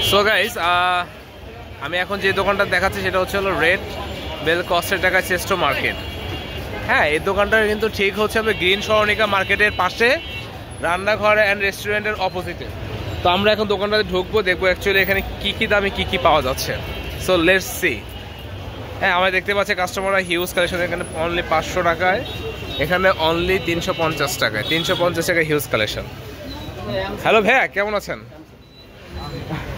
So guys, আমি এখন যে দোকানটা দেখাচ্ছি সেটা হচ্ছে হলো রেড বেল কস্টের টাকা চেস্টো মার্কেট। হ্যাঁ, এই দোকানটা কিন্তু ঠিক হচ্ছে হবে গ্রিন সরণিকা মার্কেটের পাশে, রান্নাঘর অ্যান্ড রেস্টুরেন্টের অপোজিটে। তো আমরা এখন দোকানটাতে ঢুকবো, দেখবো অ্যাকচুয়ালি এখানে কী কী দামে কী কী পাওয়া যাচ্ছে। So let's see. হ্যাঁ, আমরা দেখতে পাচ্ছি কাস্টমাররা হিউজ কালেকশন, এখানে অনলি 500 টাকায়, এখানে অনলি 350 টাকায়, 350 টাকায় হিউজ কালেকশন। হ্যালো ভাইয়া, কেমন আছেন?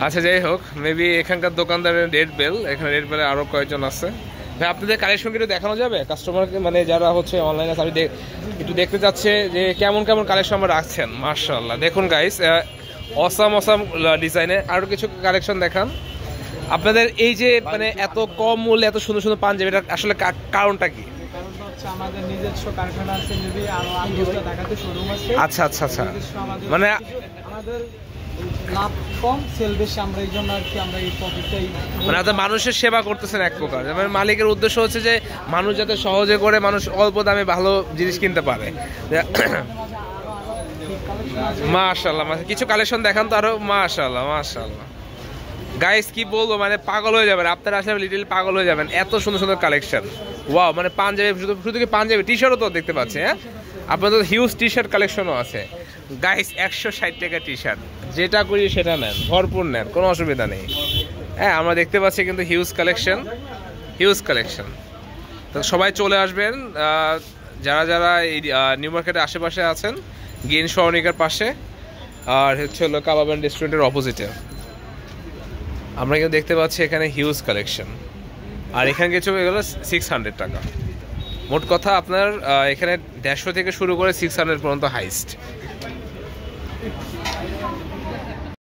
আচ্ছা, যাই হোক, মেবি এখানকার দোকানদারের রেড বেল, এখানে রেড বেলে আরও কয়েকজন আছে। ভাই, আপনাদের কালেকশন একটু দেখানো যাবে কাস্টমারকে, মানে যারা হচ্ছে অনলাইনে আমি একটু দেখতে চাচ্ছে যে কেমন কেমন কালেকশন আমরা রাখছেন। মাশাআল্লাহ, দেখুন গাইস, অসাম ডিজাইনের আরও কিছু কালেকশন দেখান। আপনাদের এই যে মানে এত কম মূল্যে এত সুন্দর সুন্দর পাঞ্জাবি, এটা আসলে কারণটা কি? আমাদের নিজস্ব কারখানা আছে, যদি আরো 8-10টা ঢাকাতে শোরুম আছে। আচ্ছা আচ্ছা আচ্ছা, মানে আমাদের লাভ কম, সেল বেশি, আমরা এই জন্য আর কি আমরা এই প্রফিটটাই, মানে আপনার মানুষের সেবা করতেছেন এক প্রকার। মানে মালিকের উদ্দেশ্য হচ্ছে যে মানুষ যাতে সহজে করে মানুষ অল্প দামে ভালো জিনিস কিনতে পারে। মাশাআল্লাহ, কিছু কালেকশন দেখান তো আরো। মাশাআল্লাহ মাশাআল্লাহ গাইস, কি বলবো, মানে পাগল হয়ে যাবেন আপনারা, আসলে লিটল পাগল হয়ে যাবেন, এত সুন্দর সুন্দর কালেকশন। ওয়াও, মানে পাঞ্জাবি, শুধু কি পাঞ্জাবি, টি শার্টও তো দেখতে পাচ্ছি। হ্যাঁ, আপনাদের হিউজ টি শার্ট কালেকশনও আছে গাইস। 160 টাকা টি শার্ট, যেটা করি সেটা নেন, ভরপুর নেন, কোনো অসুবিধা নেই। হ্যাঁ, আমরা দেখতে পাচ্ছি কিন্তু হিউজ কালেকশন। তো সবাই চলে আসবেন, যারা যারা এই নিউ মার্কেটের আশেপাশে আছেন, গ্রিন সরণিকার পাশে, আর হচ্ছে হলো কাবাব অ্যান্ড রেস্টুরেন্টের অপোজিটে। আমরা কিন্তু দেখতে পাচ্ছি এখানে হিউজ কালেকশন, আর এখানে কিছু এগুলো 600 টাকা। মোট কথা আপনার এখানে 150 থেকে শুরু করে 600 পর্যন্ত হাইস্ট।